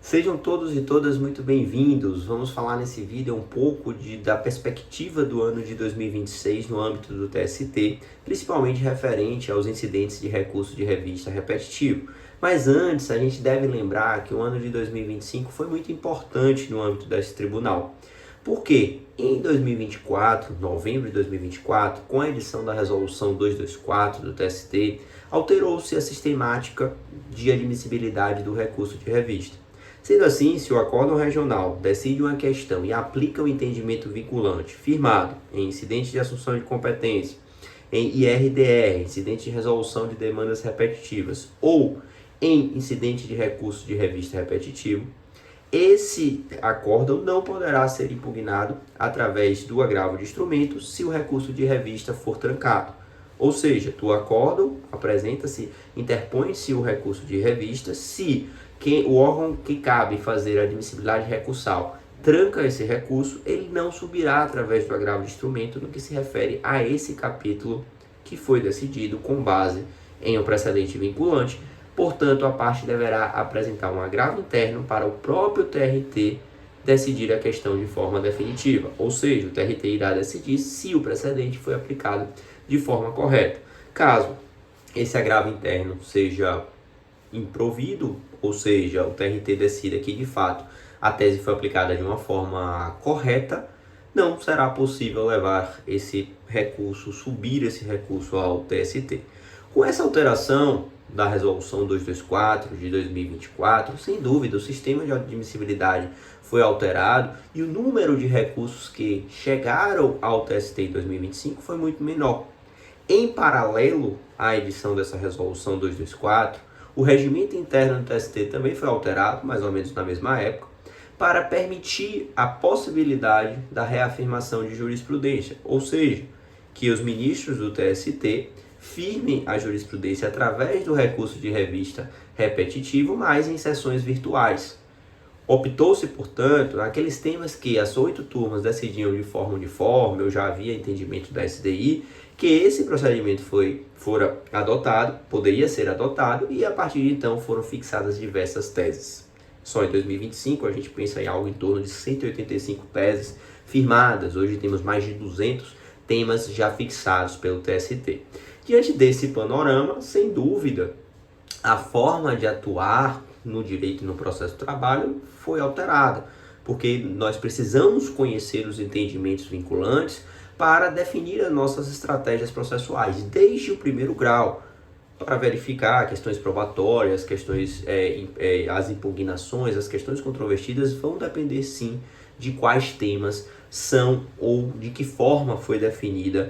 Sejam todos e todas muito bem-vindos. Vamos falar nesse vídeo um pouco da perspectiva do ano de 2026 no âmbito do TST, principalmente referente aos incidentes de recurso de revista repetitivo. Mas antes, a gente deve lembrar que o ano de 2025 foi muito importante no âmbito desse tribunal. Por quê? Em 2024, novembro de 2024, com a edição da Resolução 224 do TST, alterou-se a sistemática de admissibilidade do recurso de revista. Sendo assim, se o acórdão regional decide uma questão e aplica o entendimento vinculante firmado em incidente de assunção de competência, em IRDR, incidente de resolução de demandas repetitivas, ou em incidente de recurso de revista repetitivo, esse acórdão não poderá ser impugnado através do agravo de instrumento se o recurso de revista for trancado. Ou seja, do acórdão apresenta-se, interpõe-se o recurso de revista se o órgão que cabe fazer a admissibilidade recursal tranca esse recurso, ele não subirá através do agravo de instrumento no que se refere a esse capítulo que foi decidido com base em um precedente vinculante. Portanto, a parte deverá apresentar um agravo interno para o próprio TRT decidir a questão de forma definitiva, ou seja, o TRT irá decidir se o precedente foi aplicado de forma correta. Caso esse agravo interno seja improvido, ou seja, o TRT decida que de fato a tese foi aplicada de uma forma correta, não será possível levar esse recurso, subir esse recurso ao TST. Com essa alteração da Resolução 224 de 2024, sem dúvida, o sistema de admissibilidade foi alterado e o número de recursos que chegaram ao TST em 2025 foi muito menor. Em paralelo à edição dessa Resolução 224, o regimento interno do TST também foi alterado, mais ou menos na mesma época, para permitir a possibilidade da reafirmação de jurisprudência, ou seja, que os ministros do TST firmem a jurisprudência através do recurso de revista repetitivo, mas em sessões virtuais. Optou-se, portanto, naqueles temas que as 8 turmas decidiam de forma uniforme, ou já havia entendimento da SDI, que esse procedimento fora adotado, poderia ser adotado, e a partir de então foram fixadas diversas teses. Só em 2025 a gente pensa em algo em torno de 185 teses firmadas, hoje temos mais de 200 temas já fixados pelo TST. Diante desse panorama, sem dúvida, a forma de atuar no direito e no processo do trabalho foi alterada, porque nós precisamos conhecer os entendimentos vinculantes para definir as nossas estratégias processuais, desde o primeiro grau, para verificar questões probatórias, as impugnações, as questões controvertidas vão depender sim de quais temas são ou de que forma foi definido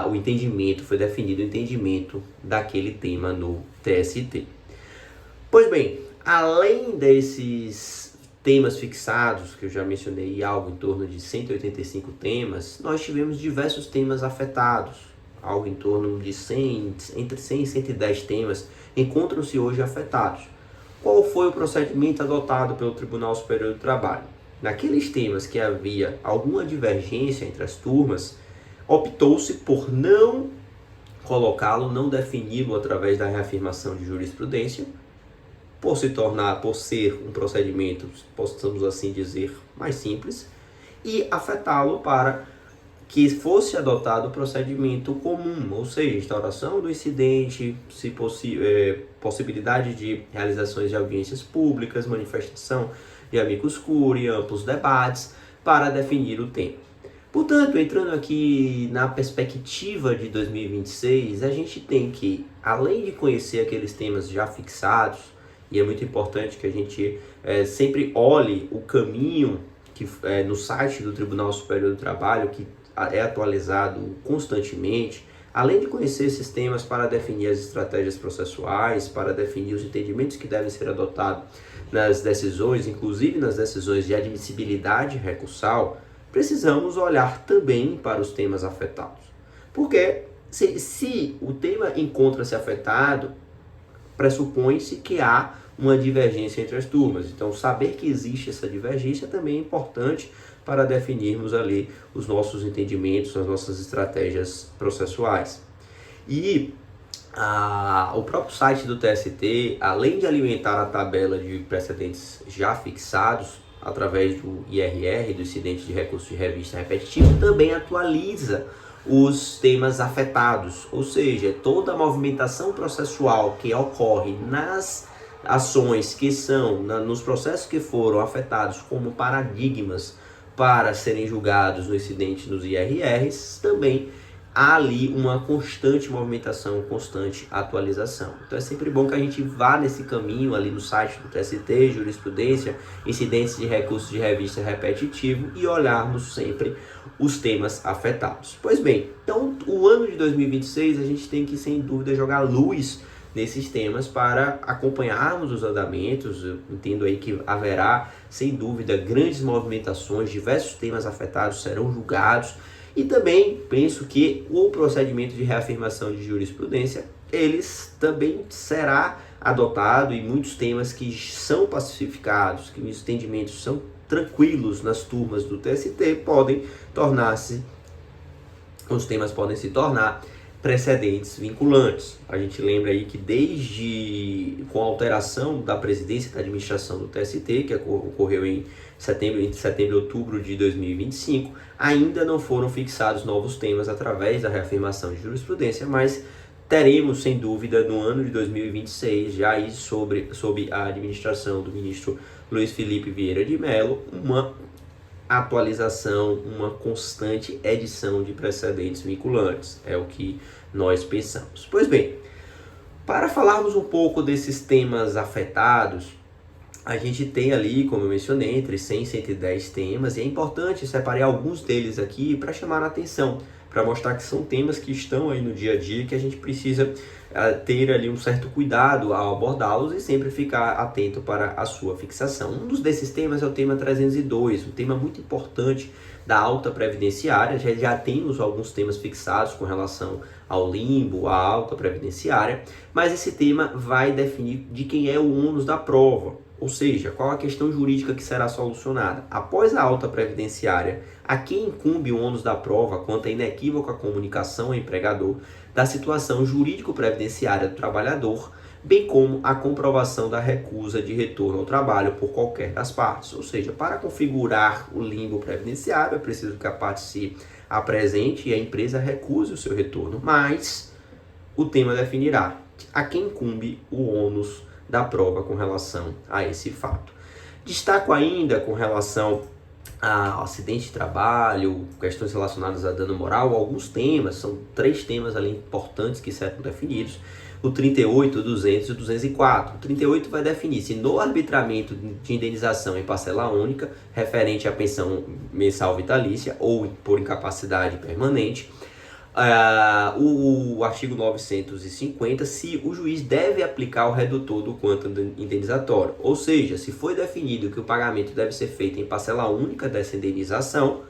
o entendimento daquele tema no TST. Pois bem, além desses temas fixados, que eu já mencionei, algo em torno de 185 temas, nós tivemos diversos temas afetados, algo em torno de entre 100 e 110 temas encontram-se hoje afetados. Qual foi o procedimento adotado pelo Tribunal Superior do Trabalho? Naqueles temas que havia alguma divergência entre as turmas, optou-se por não colocá-lo, não defini-lo através da reafirmação de jurisprudência, por ser um procedimento, possamos assim dizer, mais simples, e afetá-lo para que fosse adotado o procedimento comum, ou seja, instauração do incidente, possibilidade de realizações de audiências públicas, manifestação de amicus curiae, amplos debates, para definir o tema. Portanto, entrando aqui na perspectiva de 2026, a gente tem que, além de conhecer aqueles temas já fixados, e é muito importante que a gente sempre olhe o caminho que no site do Tribunal Superior do Trabalho, que é atualizado constantemente, além de conhecer esses temas para definir as estratégias processuais, para definir os entendimentos que devem ser adotados nas decisões, inclusive nas decisões de admissibilidade recursal, precisamos olhar também para os temas afetados. Porque se o tema encontra-se afetado, pressupõe-se que há uma divergência entre as turmas. Então, saber que existe essa divergência também é importante para definirmos ali os nossos entendimentos, as nossas estratégias processuais. E O próprio site do TST, além de alimentar a tabela de precedentes já fixados através do IRR, do incidente de recurso de revista repetitivo, também atualiza os temas afetados, ou seja, toda a movimentação processual que ocorre nas ações que são, nos processos que foram afetados como paradigmas para serem julgados no incidente dos IRRs, também há ali uma constante movimentação, constante atualização. Então é sempre bom que a gente vá nesse caminho ali no site do TST, jurisprudência, incidentes de recursos de revista repetitivo e olharmos sempre os temas afetados. Pois bem, então o ano de 2026 a gente tem que sem dúvida jogar luz nesses temas para acompanharmos os andamentos. Eu entendo aí que haverá sem dúvida grandes movimentações, diversos temas afetados serão julgados. E também penso que o procedimento de reafirmação de jurisprudência, eles também será adotado, e muitos temas que são pacificados, que os entendimentos são tranquilos nas turmas do TST, os temas podem se tornar precedentes vinculantes. A gente lembra aí que desde com a alteração da presidência da administração do TST, que ocorreu entre setembro e outubro de 2025, ainda não foram fixados novos temas através da reafirmação de jurisprudência, mas teremos, sem dúvida, no ano de 2026, já aí sob a administração do ministro Luiz Felipe Vieira de Mello, uma atualização, uma constante edição de precedentes vinculantes. É o que nós pensamos. Pois bem, para falarmos um pouco desses temas afetados, a gente tem ali, como eu mencionei, entre 100 e 110 temas, e é importante separar alguns deles aqui para chamar a atenção, para mostrar que são temas que estão aí no dia a dia, que a gente precisa ter ali um certo cuidado ao abordá-los e sempre ficar atento para a sua fixação. Um desses temas é o tema 302, um tema muito importante da alta previdenciária. Já temos alguns temas fixados com relação ao limbo, à alta previdenciária, mas esse tema vai definir de quem é o ônus da prova, ou seja, qual a questão jurídica que será solucionada. Após a alta previdenciária, a quem incumbe o ônus da prova quanto à inequívoca comunicação ao empregador da situação jurídico-previdenciária do trabalhador, bem como a comprovação da recusa de retorno ao trabalho por qualquer das partes. Ou seja, para configurar o limbo previdenciário, é preciso que a parte se apresente e a empresa recuse o seu retorno, mas o tema definirá a quem incumbe o ônus da prova com relação a esse fato. Destaco ainda com relação ao acidente de trabalho, questões relacionadas a dano moral, alguns temas, são 3 temas ali importantes que serão definidos, o 38, o 200 e o 204. O 38 vai definir se no arbitramento de indenização em parcela única, referente à pensão mensal vitalícia ou por incapacidade permanente, o artigo 950, se o juiz deve aplicar o redutor do quantum indenizatório, ou seja, se foi definido que o pagamento deve ser feito em parcela única dessa indenização,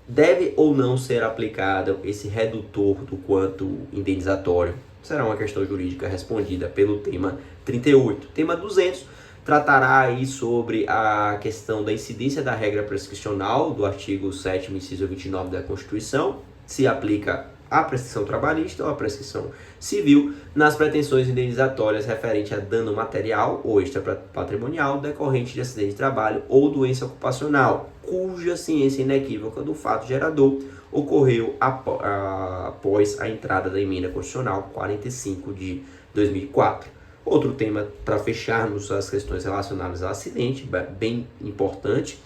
deve ou não ser aplicado esse redutor do quantum indenizatório. Será uma questão jurídica respondida pelo tema 38. Tema 200 tratará aí sobre a questão da incidência da regra prescricional do artigo 7º, inciso 29 da Constituição, se aplica à prescrição trabalhista ou à prescrição civil nas pretensões indenizatórias referente a dano material ou extrapatrimonial decorrente de acidente de trabalho ou doença ocupacional, cuja ciência inequívoca do fato gerador ocorreu após a entrada da emenda constitucional 45 de 2004. Outro tema para fecharmos as questões relacionadas ao acidente, bem importante,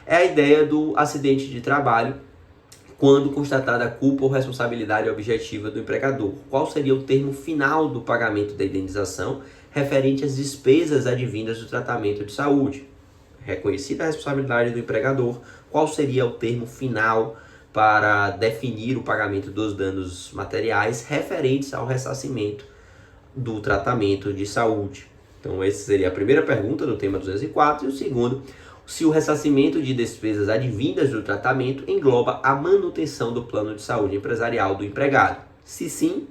é a ideia do acidente de trabalho quando constatada a culpa ou responsabilidade objetiva do empregador. Qual seria o termo final do pagamento da indenização referente às despesas advindas do tratamento de saúde? Reconhecida a responsabilidade do empregador, qual seria o termo final para definir o pagamento dos danos materiais referentes ao ressarcimento do tratamento de saúde? Então, essa seria a primeira pergunta do tema 204. E o segundo, se o ressarcimento de despesas advindas do tratamento engloba a manutenção do plano de saúde empresarial do empregado. Se sim,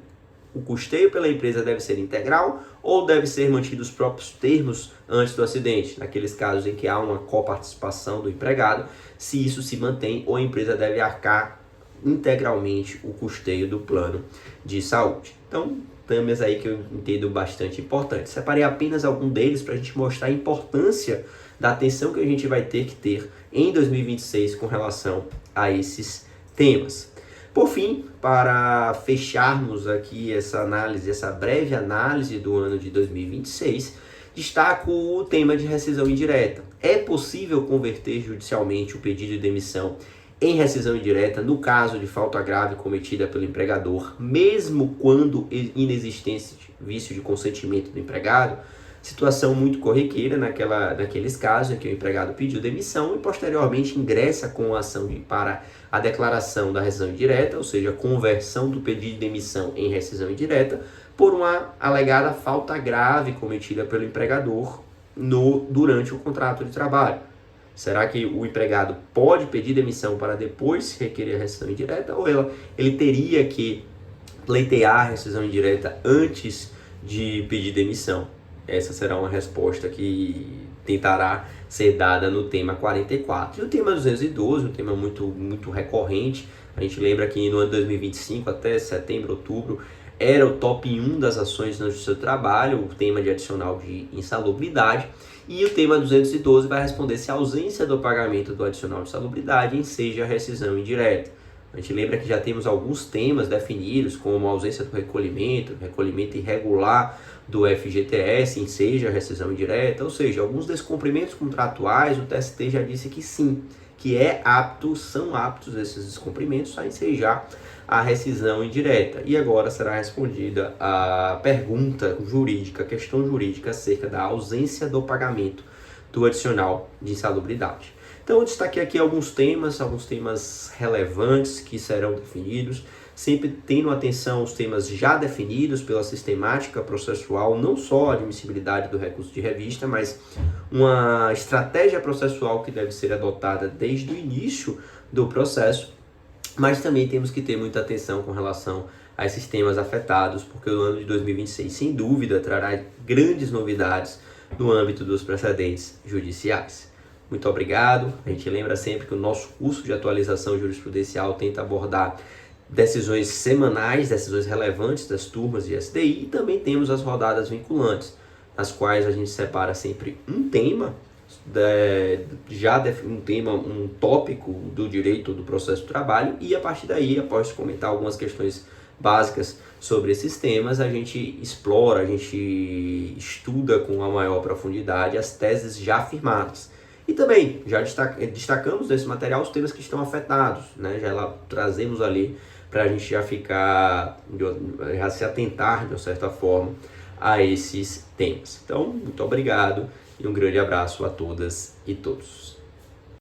o custeio pela empresa deve ser integral ou deve ser mantido os próprios termos antes do acidente, naqueles casos em que há uma coparticipação do empregado, se isso se mantém ou a empresa deve arcar integralmente o custeio do plano de saúde. Então, temas aí que eu entendo bastante importantes. Separei apenas algum deles para a gente mostrar a importância da atenção que a gente vai ter que ter em 2026 com relação a esses temas. Por fim, para fecharmos aqui essa análise, essa breve análise do ano de 2026, destaco o tema de rescisão indireta. É possível converter judicialmente o pedido de demissão em rescisão indireta no caso de falta grave cometida pelo empregador, mesmo quando inexistente vício de consentimento do empregado? Situação muito corriqueira naqueles casos em que o empregado pediu demissão e posteriormente ingressa com a ação para a declaração da rescisão indireta, ou seja, conversão do pedido de demissão em rescisão indireta, por uma alegada falta grave cometida pelo empregador durante o contrato de trabalho. Será que o empregado pode pedir demissão para depois requerer a rescisão indireta, ou ele teria que pleitear a rescisão indireta antes de pedir demissão? Essa será uma resposta que tentará ser dada no tema 44. E o tema 212, um tema muito recorrente. A gente lembra que no ano 2025, até setembro, outubro, era o top 1 das ações na Justiça do Trabalho, o tema de adicional de insalubridade. E o tema 212 vai responder se a ausência do pagamento do adicional de insalubridade enseja a rescisão indireta. A gente lembra que já temos alguns temas definidos, como a ausência do recolhimento irregular do FGTS, enseja a rescisão indireta, ou seja, alguns descumprimentos contratuais, o TST já disse que sim, que são aptos esses descumprimentos a ensejar a rescisão indireta. E agora será respondida a pergunta jurídica, a questão jurídica acerca da ausência do pagamento do adicional de insalubridade. Então eu destaquei aqui alguns temas relevantes que serão definidos, sempre tendo atenção aos temas já definidos pela sistemática processual, não só a admissibilidade do recurso de revista, mas uma estratégia processual que deve ser adotada desde o início do processo. Mas também temos que ter muita atenção com relação a esses temas afetados, porque o ano de 2026, sem dúvida, trará grandes novidades no âmbito dos precedentes judiciais. Muito obrigado. A gente lembra sempre que o nosso curso de atualização jurisprudencial tenta abordar decisões semanais, decisões relevantes das turmas de STI, e também temos as rodadas vinculantes, nas quais a gente separa sempre um tema, um tópico do direito do processo do trabalho, e a partir daí, após comentar algumas questões básicas sobre esses temas, a gente explora, a gente estuda com a maior profundidade as teses já firmadas. E também já destacamos nesse material os temas que estão afetados, né? Já trazemos ali para a gente já se atentar de uma certa forma a esses temas. Então, muito obrigado e um grande abraço a todas e todos.